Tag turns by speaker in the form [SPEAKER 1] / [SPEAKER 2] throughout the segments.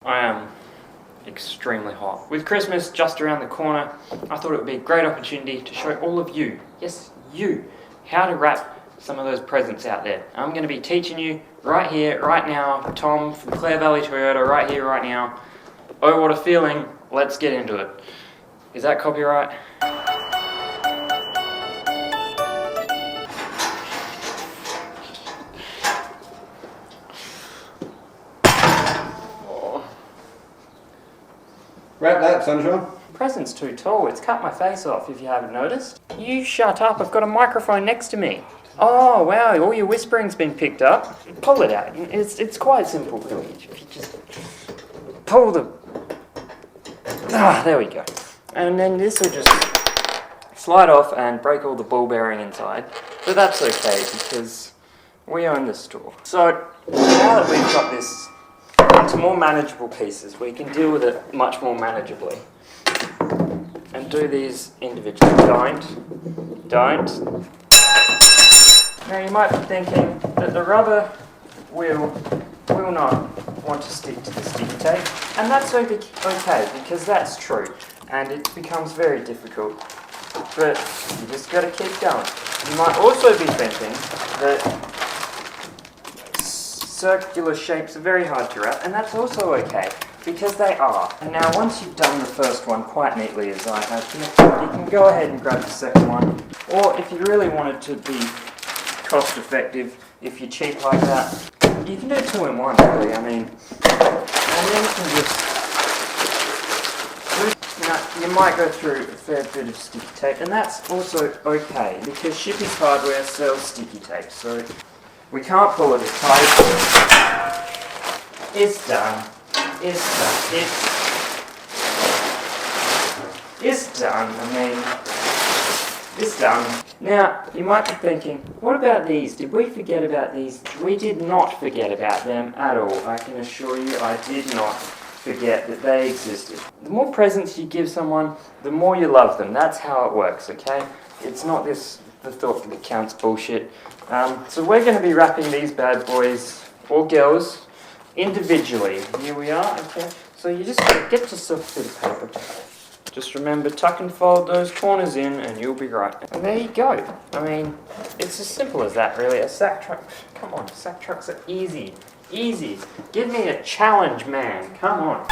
[SPEAKER 1] I am extremely hot. With Christmas just around the corner, I thought it would be a great opportunity to show all of you, yes, you, how to wrap some of those presents out there. I'm going to be teaching you right here, right now. Tom from Clare Valley Toyota, right here, right now. Oh, what a feeling. Let's get into it. Is that copyright?
[SPEAKER 2] Wrap that, sunshine.
[SPEAKER 1] Present's too tall. It's cut my face off, if you haven't noticed. You shut up. I've got a microphone next to me. Oh, wow. All your whispering's been picked up. Pull it out. It's quite simple, really. If you just pull the... Ah, there we go. And then this will just slide off and break all the ball bearing inside. But that's okay, because we own the store. So, now that we've got this into more manageable pieces, we can deal with it much more manageably. And do these individually. Don't. Now you might be thinking that the rubber will not want to stick to the sticky tape, and that's okay, because that's true, and it becomes very difficult, but you just got to keep going. You might also be thinking that circular shapes are very hard to wrap, and that's also okay, because they are. And now once you've done the first one quite neatly as I have here, you can go ahead and grab the second one, or if you really wanted to be cost effective, if you're cheap like that, you can do 2 in 1 really, I mean, and then you can just, you might go through a fair bit of sticky tape, and that's also okay, because Shippy's Hardware sells sticky tape, so we can't pull it as tight. It's done. It's done. I mean, it's done. Now, you might be thinking, what about these? Did we forget about these? We did not forget about them at all. I can assure you I did not forget that they existed. The more presents you give someone, the more you love them. That's how it works, okay? It's not this, the thought that counts bullshit. So we're going to be wrapping these bad boys, or girls, individually. Here we are, okay? So you just gotta get yourself a bit of paper. Just remember, tuck and fold those corners in and you'll be right. And there you go. I mean, it's as simple as that, really. A sack truck, come on, sack trucks are easy. Easy. Give me a challenge, man. Come on.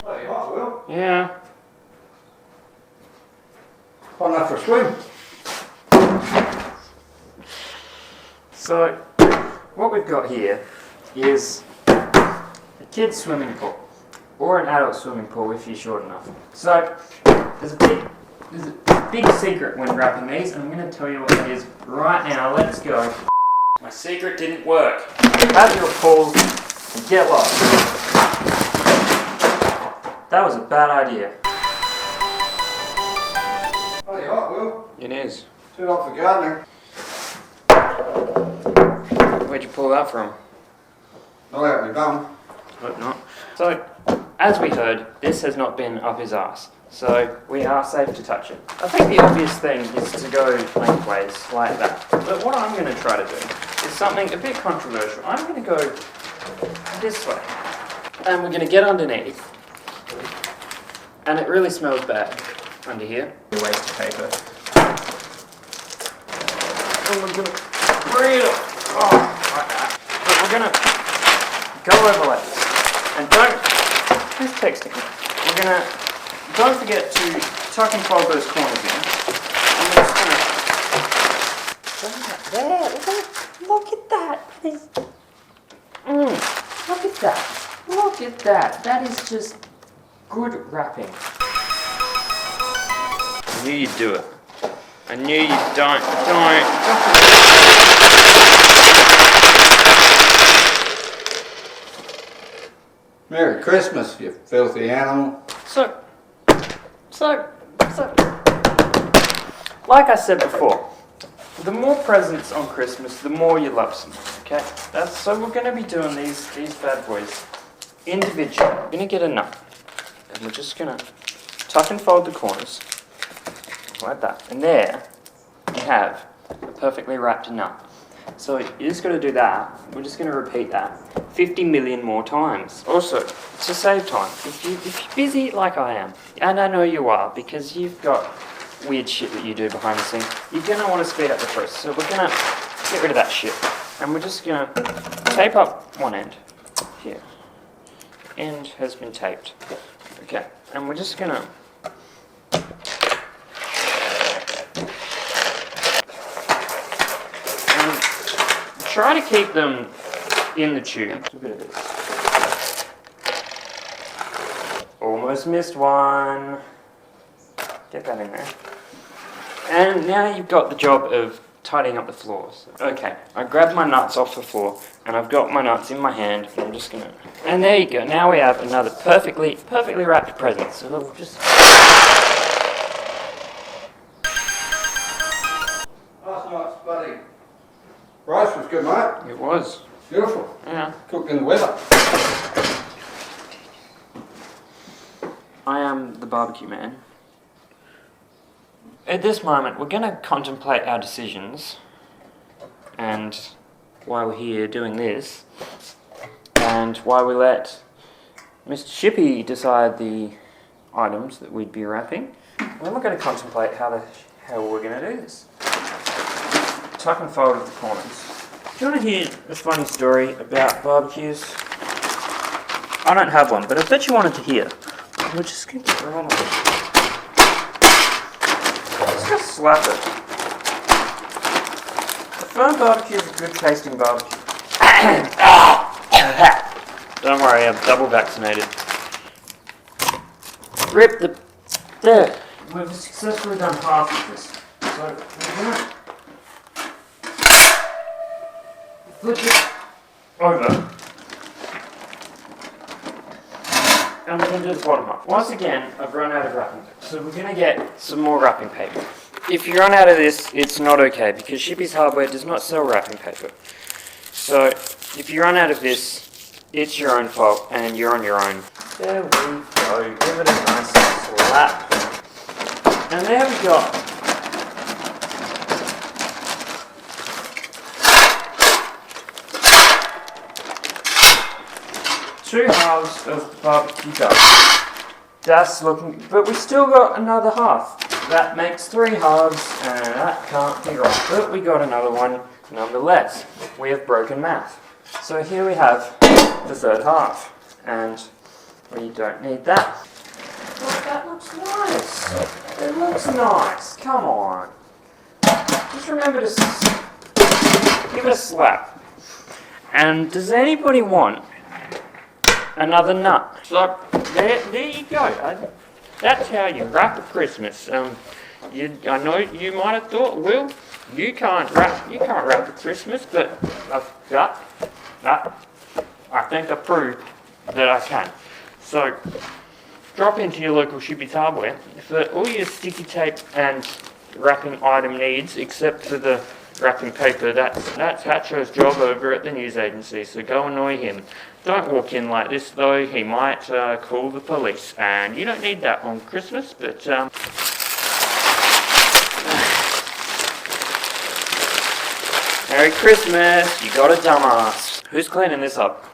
[SPEAKER 2] Oh, you hot, Will?
[SPEAKER 1] Yeah.
[SPEAKER 2] Hot enough for a swim.
[SPEAKER 1] So, what we've got here is a kid's swimming pool, or an adult swimming pool if you're short enough. So, there's a big secret when wrapping these, and I'm going to tell you what it is right now. Let's go. My secret didn't work. Have your pool and get lost. That was a bad idea.
[SPEAKER 2] Oh, you hot, Will?
[SPEAKER 1] It is.
[SPEAKER 2] Too hot for gardening.
[SPEAKER 1] Where'd you pull that from?
[SPEAKER 2] Not out of done.
[SPEAKER 1] Hope not. So, as we heard, this has not been up his arse, so we are safe to touch it. I think the obvious thing is to go lengthways, like that. But what I'm going to try to do is something a bit controversial. I'm going to go this way, and we're going to get underneath, and it really smells bad under here. A waste of paper. And we're going to bring it up. Oh, like that. But we're going to go over like this. And who's texting me? Don't forget to tuck and fold those corners in. And we're just gonna, look at that. Look at that. Look at that. That is just good wrapping. I knew you'd do it. I knew you don't.
[SPEAKER 2] Merry Christmas, you filthy animal.
[SPEAKER 1] So, like I said before, the more presents on Christmas, the more you love someone, okay? So we're going to be doing these bad boys individually. We're going to get a nut, and we're just going to tuck and fold the corners, like that. And there you have a perfectly wrapped nut. So you just got to do that. We're just going to repeat that 50 million more times. Also, to save time, if you're busy like I am, and I know you are because you've got weird shit that you do behind the scenes, you're going to want to speed up the process. So we're going to get rid of that shit. And we're just going to tape up one end. Here. End has been taped. Okay. And we're just going to... try to keep them in the tube. A bit of this. Almost missed one. Get that in there. And now you've got the job of tidying up the floors. Okay, I grabbed my nuts off the floor and I've got my nuts in my hand and I'm just gonna... And there you go, now we have another perfectly wrapped present. So we'll just...
[SPEAKER 2] Last night's bloody rice was good, mate.
[SPEAKER 1] It was.
[SPEAKER 2] Beautiful.
[SPEAKER 1] Yeah.
[SPEAKER 2] Cooked in the weather.
[SPEAKER 1] I am the barbecue man. At this moment, we're going to contemplate our decisions and why we're here doing this and why we let Mr. Shippy decide the items that we'd be wrapping. Then we're going to contemplate how we're going to do this. Tuck and fold at the corners. Do you want to hear a funny story about barbecues? I don't have one, but I bet you wanted to hear. We're just going to get right on it. Just slap it. A firm barbecue is a good tasting barbecue. Don't worry, I'm double vaccinated. Rip the... There. We've successfully done half of this. So we're going to flip it over. And we're going to do the bottom half. Once again, I've run out of wrapping paper. So we're going to get some more wrapping paper. If you run out of this, it's not okay because Shippy's Hardware does not sell wrapping paper. So if you run out of this, it's your own fault and you're on your own. There we go. Give it a nice slap. And there we go. Two halves of the barbecue done. That's looking, but we still got another half. That makes three halves, and that can't be right. But we got another one nonetheless. We have broken math. So here we have the third half, and we don't need that. Look, that looks nice. It looks nice. Come on. Just remember to give it a slap. And does anybody want another nut? So there you go. That's how you wrap a Christmas. I know you might have thought, Will, you can't wrap a Christmas, but I've got that. I think I proved that I can. So drop into your local Shippy's Hardware for all your sticky tape and wrapping item needs, except for the wrapping paper. That's Hatcho's job over at the news agency, so go annoy him. Don't walk in like this though, he might call the police, and you don't need that on Christmas, but Merry Christmas, you got a dumbass. Who's cleaning this up?